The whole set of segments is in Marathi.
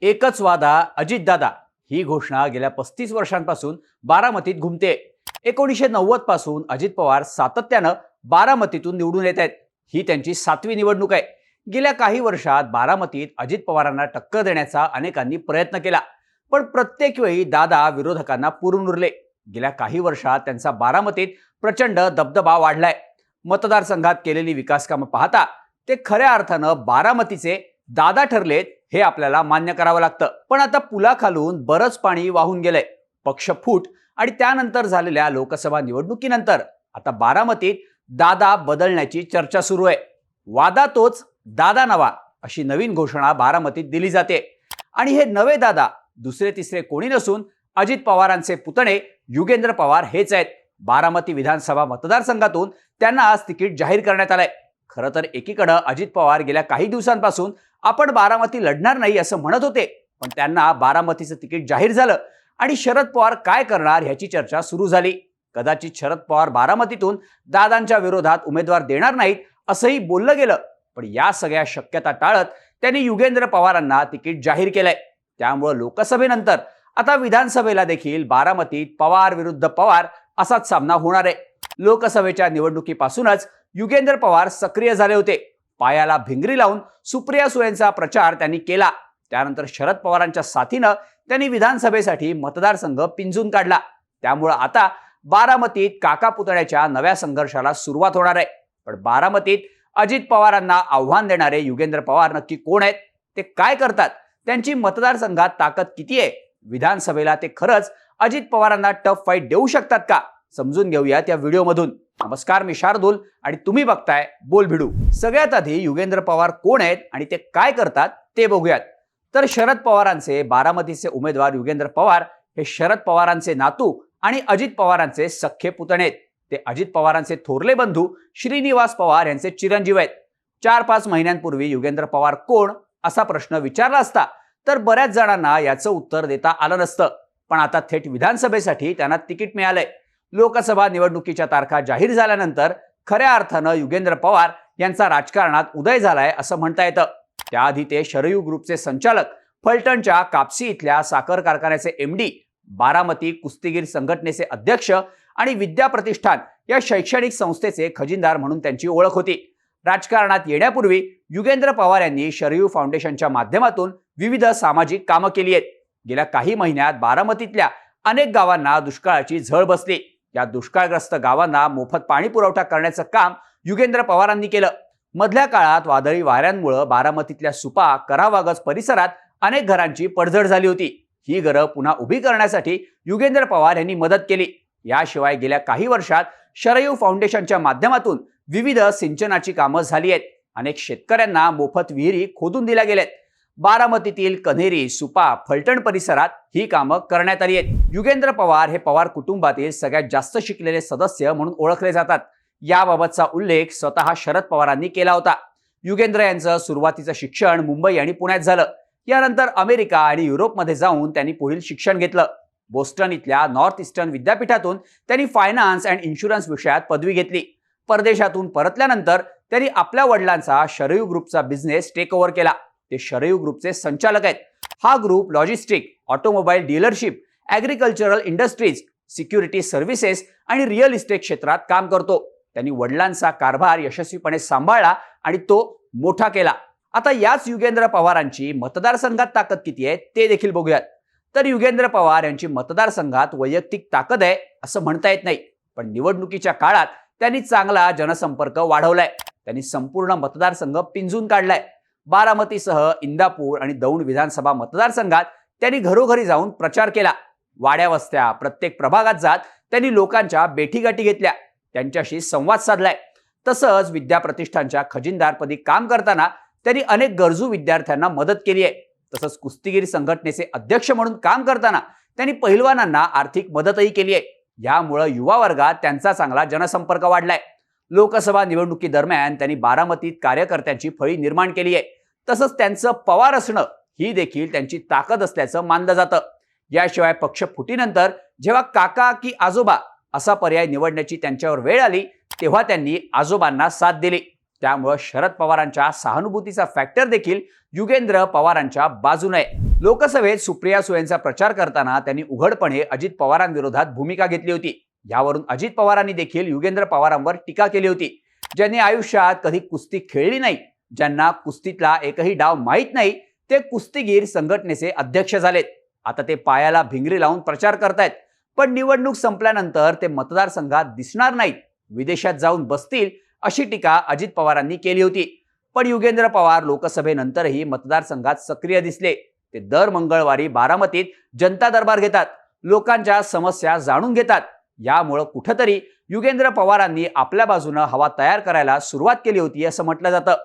एकच वादा अजितदादा ही घोषणा गेल्या 35 वर्षांपासून बारामतीत घुमते। 1990 पासून अजित पवार सातत्यानं बारामतीतून निवडून येत आहेत। ही त्यांची 7वी निवडणूक आहे। गेल्या काही वर्षात बारामतीत अजित पवारांना टक्कर देण्याचा अनेकांनी प्रयत्न केला, पण प्रत्येक वेळी दादा विरोधकांना पुरून उरले। गेल्या काही वर्षात त्यांचा बारामतीत प्रचंड दबदबा वाढलाय। मतदारसंघात केलेली विकास कामं पाहता ते खऱ्या अर्थानं बारामतीचे दादा ठरलेत हे आपल्याला मान्य करावं लागतं। पण आता पुलाखालून बरंच पाणी वाहून गेलंय। पक्षफूट आणि त्यानंतर झालेल्या लोकसभा निवडणुकीनंतर आता बारामतीत दादा बदलण्याची चर्चा सुरू आहे। वादा तोच, दादा नवा अशी नवीन घोषणा बारामतीत दिली जाते। आणि हे नवे दादा दुसरे तिसरे कोणी नसून अजित पवारांचे पुतणे युगेंद्र पवार हेच आहेत। बारामती विधानसभा मतदारसंघातून त्यांना आज तिकीट जाहीर करण्यात आलंय। खरं तर एकीकडे अजित पवार गेल्या काही दिवसांपासून आपण बारामती लढणार नाही असं म्हणत होते, पण त्यांना बारामतीचं तिकीट जाहीर झालं आणि शरद पवार काय करणार ह्याची चर्चा सुरू झाली। कदाचित शरद पवार बारामतीतून दादांच्या विरोधात उमेदवार देणार नाहीत असंही बोललं गेलं, पण या सगळ्या शक्यता टाळत त्यांनी युगेंद्र पवारांना तिकीट जाहीर केलंय। त्यामुळे लोकसभेनंतर आता विधानसभेला देखील बारामतीत पवार विरुद्ध पवार असाच सामना होणार आहे। लोकसभेच्या निवडणुकीपासूनच युगेंद्र पवार सक्रिय झाले होते। पायाला भिंगरी लावून सुप्रिया सुळेंचा प्रचार त्यांनी केला। त्यानंतर शरद पवारांच्या साथीनं त्यांनी विधानसभेसाठी मतदारसंघ पिंजून काढला। त्यामुळे आता बारामतीत काका पुतण्याच्या नव्या संघर्षाला सुरुवात होणार आहे। पण बारामतीत अजित पवारांना आव्हान देणारे युगेंद्र पवार नक्की कोण आहेत, ते काय करतात, त्यांची मतदारसंघात ताकद किती आहे, विधानसभेला ते खरंच अजित पवारांना टफ फाईट देऊ शकतात का, समजून घेऊयात या व्हिडिओमधून। नमस्कार, मी शार्दूल आणि तुम्ही बघताय बोलभिडू। सगळ्यात आधी युगेंद्र पवार कोण आहेत आणि ते काय करतात ते बघूयात। तर शरद पवारांचे बारामतीचे उमेदवार युगेंद्र पवार हे शरद पवारांचे नातू आणि अजित पवारांचे सख्खे पुतणे आहेत। ते अजित पवारांचे थोरले बंधू श्रीनिवास पवार यांचे चिरंजीव आहेत। 4-5 महिन्यांपूर्वी युगेंद्र पवार कोण असा प्रश्न विचारला असता तर बऱ्याच जणांना याचं उत्तर देता आलं नसतं, पण आता थेट विधानसभेसाठी त्यांना तिकीट मिळालंय। लोकसभा निवडणुकीच्या तारखा जाहीर झाल्यानंतर खऱ्या अर्थानं युगेंद्र पवार यांचा राजकारणात उदय झालाय असं म्हणता येतं। त्याआधी ते शरयू ग्रुपचे संचालक, फलटणच्या कापसी इथल्या साखर कारखान्याचे MD, बारामती कुस्तीगीर संघटनेचे अध्यक्ष आणि विद्या प्रतिष्ठान या शैक्षणिक संस्थेचे खजिनदार म्हणून त्यांची ओळख होती। राजकारणात येण्यापूर्वी युगेंद्र पवार यांनी शरयू फाउंडेशनच्या माध्यमातून विविध सामाजिक कामं केली आहेत। गेल्या काही महिन्यात बारामतीतल्या अनेक गावांना दुष्काळाची झळ बसली। या दुष्काळग्रस्त गावांना मोफत पाणी पुरवठा करण्याचं काम युगेंद्र पवारांनी केलं। मधल्या काळात वादळी वाऱ्यांमुळे बारामतीतल्या सुपा, करावागज परिसरात अनेक घरांची पडझड झाली होती। ही घरं पुन्हा उभी करण्यासाठी युगेंद्र पवार यांनी मदत केली। याशिवाय गेल्या काही वर्षात शरयू फाउंडेशनच्या माध्यमातून विविध सिंचनाची कामं झाली आहेत। अनेक शेतकऱ्यांना मोफत विहिरी खोदून दिल्या गेल्यात। बारामतीतील कन्हेरी, सुपा, फलटण परिसरात ही कामं करण्यात आली आहेत। युगेंद्र पवार हे पवार कुटुंबातील सगळ्यात जास्त शिकलेले सदस्य म्हणून ओळखले जातात। याबाबतचा उल्लेख स्वतः शरद पवारांनी केला होता। युगेंद्र यांचं सुरुवातीचं शिक्षण मुंबई आणि पुण्यात झालं। यानंतर अमेरिका आणि युरोपमध्ये जाऊन त्यांनी पुढील शिक्षण घेतलं। बोस्टन इथल्या नॉर्थ ईस्टर्न विद्यापीठातून त्यांनी फायनान्स अँड इन्शुरन्स विषयात पदवी घेतली। परदेशातून परतल्यानंतर त्यांनी आपल्या वडिलांचा शरयू ग्रुपचा बिझनेस टेक ओव्हर केला। ते शरयू ग्रुपचे संचालक आहेत। हा group logistic, automobile dealership, agricultural industries, security services आणि रिअल इस्टेट क्षेत्रात काम करतो। त्यांनी वडिलांचा कारभार यशस्वीपणे सांभाळला आणि तो मोठा केला। आता याच युगेंद्र पवारांची मतदारसंघात ताकद किती आहे ते देखील बघूयात। तर युगेंद्र पवार यांची मतदारसंघात वैयक्तिक ताकद आहे असं म्हणता येत नाही, पण निवडणुकीच्या काळात त्यांनी चांगला जनसंपर्क वाढवलाय। त्यांनी संपूर्ण मतदारसंघ पिंजून काढलाय। बारामतीसह इंदापूर आणि दौंड विधानसभा मतदारसंघात त्यांनी घरोघरी जाऊन प्रचार केला। वाड्या वस्त्या, प्रत्येक प्रभागात जात त्यांनी लोकांच्या भेटीगाठी घेतल्या, त्यांच्याशी संवाद साधलाय। तसंच विद्या प्रतिष्ठानच्या खजिनदारपदी काम करताना त्यांनी अनेक गरजू विद्यार्थ्यांना मदत केली आहे। तसंच कुस्तीगीर संघटनेचे अध्यक्ष म्हणून काम करताना त्यांनी पहिलवानांना आर्थिक मदतही केली आहे। यामुळे युवा वर्गात त्यांचा चांगला जनसंपर्क वाढलाय। लोकसभा निवडणुकीदरम्यान त्यांनी बारामतीत कार्यकर्त्यांची फळी निर्माण केली आहे। तसंच त्यांचं पवार असणं ही देखील त्यांची ताकद असल्याचं मानलं जातं। याशिवाय पक्षफुटीनंतर जेव्हा काका की आजोबा असा पर्याय निवडण्याची त्यांच्यावर वेळ आली तेव्हा त्यांनी आजोबांना साथ दिली। त्यामुळे शरद पवारांच्या सहानुभूतीचा फॅक्टर देखील युगेंद्र पवारांच्या बाजूने आहे। लोकसभेत सुप्रिया सुळेंचा प्रचार करताना त्यांनी उघडपणे अजित पवारांविरोधात भूमिका घेतली होती. यावरून अजित पवारांनी देखील युगेंद्र पवारांवर टीका केली होती. ज्यांनी आयुष्यात कधी कुस्ती खेळली नाही, ज्यांना कुस्तीतला एकही डाव माहीत नाही, ते कुस्तीगीर संघटनेचे अध्यक्ष झालेत. आता ते पायाला भिंगरी लावून प्रचार करतायत. पण निवडणूक संपल्यानंतर ते मतदारसंघात दिसणार नाहीत, विदेशात जाऊन बसतील, अशी टीका अजित पवारांनी केली होती. पण युगेंद्र पवार लोकसभेनंतरही मतदारसंघात सक्रिय दिसले. ते दर मंगळवारी बारामतीत जनता दरबार घेतात, लोकांच्या समस्या जाणून घेतात. यामुळे कुठेतरी युगेंद्र पवारांनी आपल्या बाजूने हवा तयार करायला सुरुवात केली होती असं म्हटलं जातं.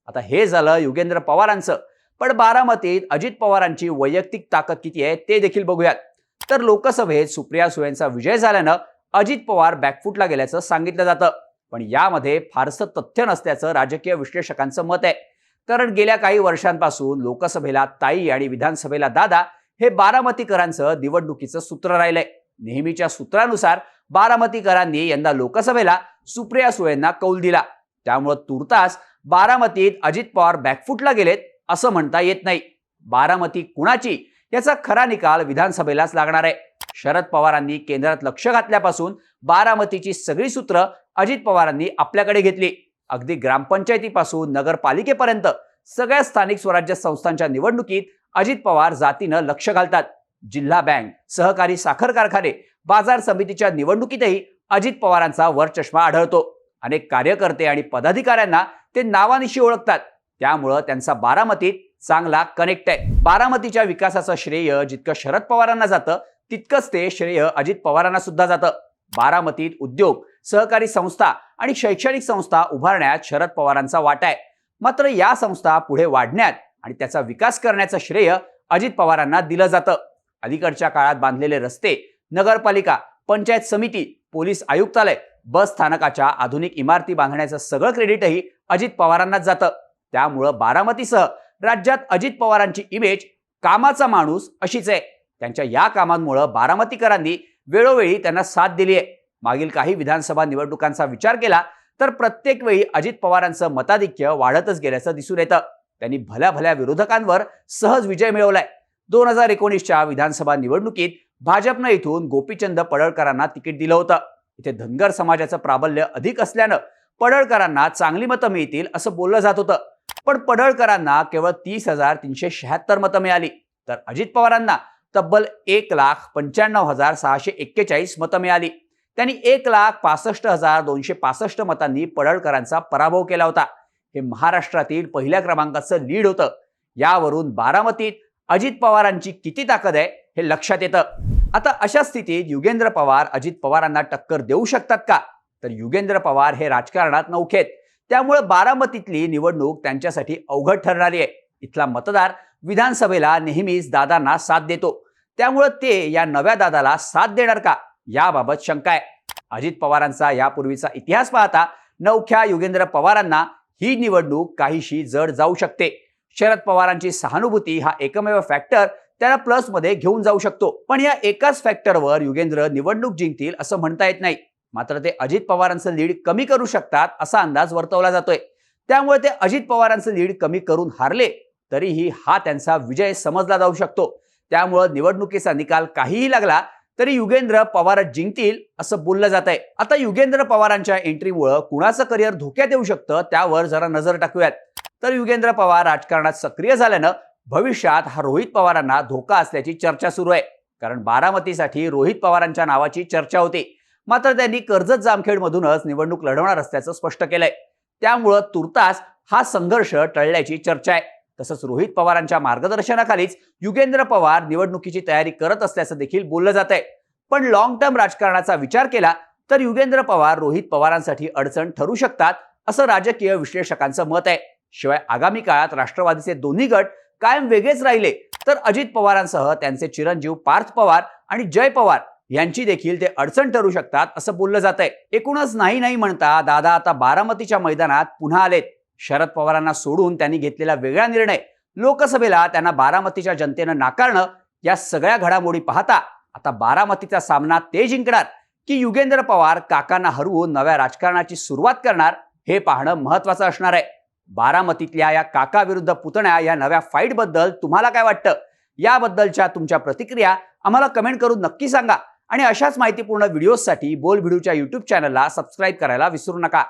आता हे झालं युगेंद्र पवारांचं. पण बारामतीत अजित पवारांची वैयक्तिक ताकद किती आहे ते देखील बघूयात. तर लोकसभेत सुप्रिया सुळेंचा विजय झाल्यानं अजित पवार बॅकफुटला गेल्याचं सांगितलं जातं. पण यामध्ये फारसं तथ्य नसल्याचं राजकीय विश्लेषकांचं मत आहे. कारण गेल्या काही वर्षांपासून लोकसभेला ताई आणि विधानसभेला दादा हे बारामतीकरांचं निवडणुकीचं सूत्र राहिलंय. नेहमीच्या सूत्रानुसार बारामतीकरांनी यंदा लोकसभेला सुप्रिया सुळेंना कौल दिला. त्यामुळे तुर्तास बारामतीत अजित पवार बॅकफुटला गेलेत असं म्हणता येत नाही. बारामती कुणाची याचा खरा निकाल विधानसभेलाच लागणार आहे. शरद पवारांनी केंद्रात लक्ष घातल्यापासून बारामतीची सगळी सूत्र अजित पवारांनी आपल्याकडे घेतली. अगदी ग्रामपंचायतीपासून नगरपालिकेपर्यंत सगळ्या स्थानिक स्वराज्य संस्थांच्या निवडणुकीत अजित पवार जातीनं लक्ष घालतात. जिल्हा बँक, सहकारी साखर कारखाने, बाजार समितीच्या निवडणुकीतही अजित पवारांचा वरचष्मा आढळतो. अनेक कार्यकर्ते आणि पदाधिकाऱ्यांना ते नावानिशी ओळखतात. त्यामुळं त्यांचा बारामतीत चांगला कनेक्ट आहे. बारामतीच्या विकासाचं श्रेय जितकं शरद पवारांना जातं, तितकंच ते श्रेय अजित पवारांना सुद्धा जातं. बारामतीत उद्योग, सहकारी संस्था आणि शैक्षणिक संस्था उभारण्यात शरद पवारांचा वाटा आहे. मात्र या संस्था पुढे वाढण्यात आणि त्याचा विकास करण्याचं श्रेय अजित पवारांना दिलं जातं. अलीकडच्या काळात बांधलेले रस्ते, नगरपालिका, पंचायत समिती, पोलीस आयुक्तालय, बस स्थानकाच्या आधुनिक इमारती बांधण्याचं सगळं क्रेडिटही अजित पवारांनाच जातं. त्यामुळं बारामतीसह राज्यात अजित पवारांची इमेज कामाचा माणूस अशीच आहे. त्यांच्या या कामांमुळे बारामतीकरांनी वेळोवेळी त्यांना साथ दिली आहे. मागील काही विधानसभा निवडणुकांचा विचार केला तर प्रत्येक वेळी अजित पवारांचं मताधिक्य वाढतच गेल्याचं दिसून येतं. त्यांनी भल्या भल्या विरोधकांवर सहज विजय मिळवलाय. 2019च्या विधानसभा निवडणुकीत भाजपनं इथून गोपीचंद पडळकरांना तिकीट दिलं होतं. इथे धनगर समाजाचं प्राबल्य अधिक असल्यानं पडळकरांना चांगली मतं मिळतील असं बोललं जात होतं. पण पडळकरांना केवळ 30,376 मतं मिळाली, तर अजित पवारांना तब्बल 1,95,641 मतं मिळाली. त्यांनी 1,65,265 मतांनी पडळकरांचा पराभव केला होता. हे महाराष्ट्रातील पहिल्या क्रमांकाचं लीड होतं. यावरून बारामतीत अजित पवारांची किती ताकद आहे हे लक्षात येतं. आता अशा स्थितीत युगेंद्र पवार अजित पवारांना टक्कर देऊ शकतात का? तर युगेंद्र पवार हे राजकारणात नौखेत. त्यामुळे बारामतीतली निवडणूक त्यांच्यासाठी अवघड ठरणारी आहे. इथला मतदार विधानसभेला नेहमीच दादांना साथ देतो. त्यामुळे ते या नव्या दादाला साथ देणार का याबाबत शंका आहे. अजित पवारांचा यापूर्वीचा इतिहास पाहता नवख्या युगेंद्र पवारांना ही निवडणूक काहीशी जड जाऊ शकते. शरद पवारांची सहानुभूती हा एकमेव फॅक्टर त्याला प्लस मध्ये घेऊन जाऊ शकतो. पण या एकाच फॅक्टरवर युगेंद्र निवडणूक जिंकतील असं म्हणता येत नाही. मात्र ते अजित पवारांचं लीड कमी करू शकतात असा अंदाज वर्तवला जातोय. त्यामुळे ते अजित पवारांचं लीड कमी करून हारले तरीही हा त्यांचा विजय समजला जाऊ शकतो. त्यामुळे निवडणुकीचा निकाल काहीही लागला तरी युगेंद्र पवार जिंकतील असं बोललं जात आहे. आता युगेंद्र पवारांच्या एंट्रीमुळे कुणाचं करिअर धोक्यात येऊ शकतं त्यावर जरा नजर टाकूयात. तर युगेंद्र पवार राजकारणात सक्रिय झाल्यानं भविष्यात हा रोहित पवारांना धोका असल्याची चर्चा सुरू आहे. कारण बारामतीसाठी रोहित पवारांच्या नावाची चर्चा होती. मात्र त्यांनी कर्जत जामखेडमधूनच निवडणूक लढवणार असल्याचं स्पष्ट केलंय. त्यामुळं तुर्तास हा संघर्ष टळल्याची चर्चा आहे. तसंच रोहित पवारांच्या मार्गदर्शनाखालीच युगेंद्र पवार निवडणुकीची तयारी करत असल्याचं देखील बोललं जात आहे. पण लॉंग टर्म राजकारणाचा विचार केला तर युगेंद्र पवार रोहित पवारांसाठी अडचण ठरू शकतात असं राजकीय विश्लेषकांचं मत आहे. शिवाय आगामी काळात राष्ट्रवादीचे दोन्ही गट कायम वेगळेच राहिले तर अजित पवारांसह त्यांचे चिरंजीव पार्थ पवार आणि जय पवार यांची देखील ते अडचण ठरू शकतात असं बोललं जात आहे. एकूणच नाही म्हणता दादा आता बारामतीच्या मैदानात पुन्हा आलेत. शरद पवारांना सोडून त्यांनी घेतलेला वेगळा निर्णय, लोकसभेला त्यांना बारामतीच्या जनतेनं नाकारणं, या सगळ्या घडामोडी पाहता आता बारामतीचा सामना ते जिंकणार की युगेंद्र पवार काकांना हरवून नव्या राजकारणाची सुरुवात करणार हे पाहणं महत्त्वाचं असणार आहे. बारामतीतल्या या काका विरुद्ध पुतण्या या नव्या फाईट बद्दल तुम्हाला काय वाटतं याबद्दलच्या तुमच्या प्रतिक्रिया आम्हाला कमेंट करून नक्की सांगा आणि अशाच माहितीपूर्ण व्हिडिओजसाठी बोल भिडूच्या YouTube चॅनलला सबस्क्राईब करायला विसरू नका.